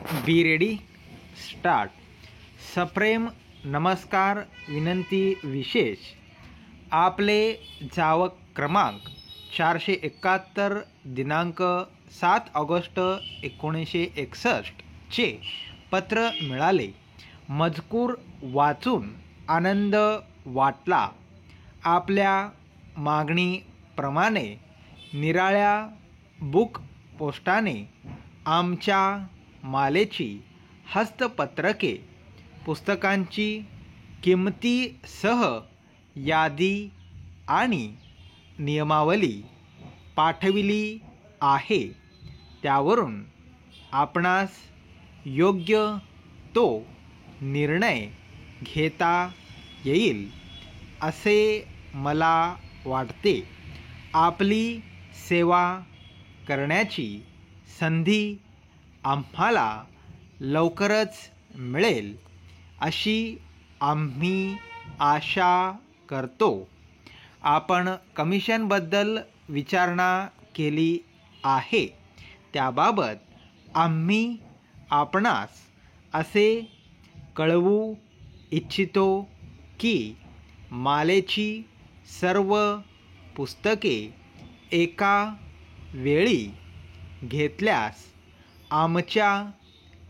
Be ready start. सप्रेम नमस्कार विनंती विशेष. आपले जावक क्रमांक 471 दिनांक 7 ऑगस्ट 1961 चे पत्र मिळाले. मजकूर वाचून आनंद वाटला. आपल्या मागणीप्रमाणे निराळ्या बुक पोस्टाने आमच्या मालेची हस्तपत्रके पुस्तकांची किंमतीसह यादी आणि नियमावली पाठविली आहे. त्यावरून आपणास योग्य तो निर्णय घेता येईल असे मला वाटते. आपली सेवा करण्याची संधी आम्हाला लवकरच मिळेल अशी आम्ही आशा करतो. आपण कमिशनबद्दल विचारणा केली आहे. त्याबाबत आम्ही आपणास असे कळवू इच्छितो की मालेची सर्व पुस्तके एका वेळी घेतल्यास आमच्या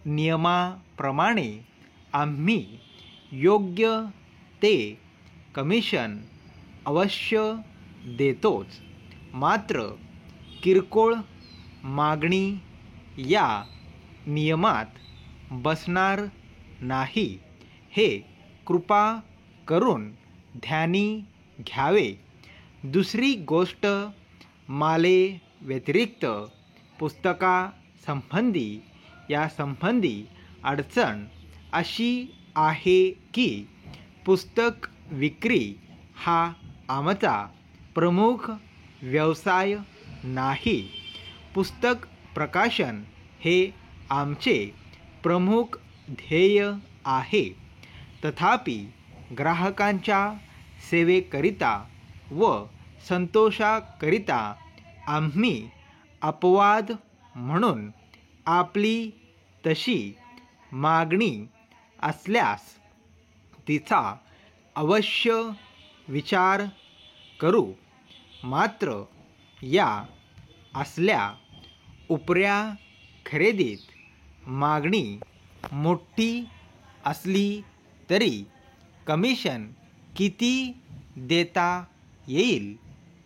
नियमाप्रमाणे आम्ही योग्य ते कमिशन अवश्य देतोच. मात्र किरकोळ मागणी या नियमात बसणार नाही हे कृपा करून ध्यानी घ्यावे. दुसरी गोष्ट, माले व्यतिरिक्त पुस्तकासंबंधी यासंबंधी अडचण अशी आहे की पुस्तक विक्री हा आमचा प्रमुख व्यवसाय नाही. पुस्तक प्रकाशन हे आमचे प्रमुख ध्येय आहे. तथापि ग्राहकांच्या सेवेकरिता व संतोषाकरिता आम्ही अपवाद म्हणून आपली तशी मागणी असल्यास तिचा अवश्य विचार करू. मात्र या असल्या उपऱ्या खरेदीत मागणी मोठी असली तरी कमिशन किती देता येईल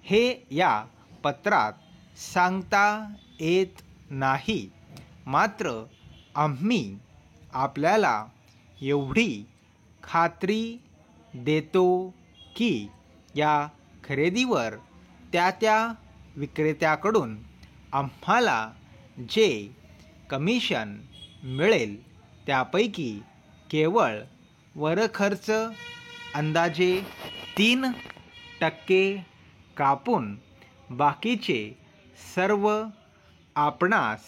हे या पत्रात सांगता येत नाही. मात्र आम्ही आपल्याला एवढी खात्री देतो की या खरेदीवर त्या विक्रेत्याकडून आम्हाला जे कमिशन मिळेल त्यापैकी केवळ वरखर्च अंदाजे 3% कापून बाकीचे सर्व आपणास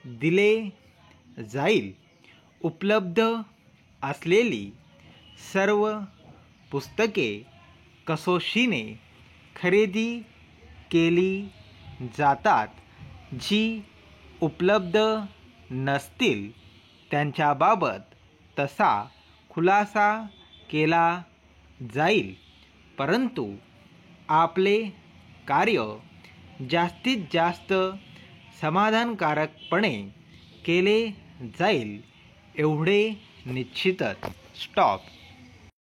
दिले जाईल. उपलब्ध असलेली सर्व पुस्तके कसोशीने खरेदी केली जातात. जी उपलब्ध नसतील त्यांच्याबाबत तसा खुलासा केला जाईल. परंतु आपले कार्य जास्तीत जास्त समाधानकारकपणे केले जाईल एवढे निश्चितच. स्टॉप.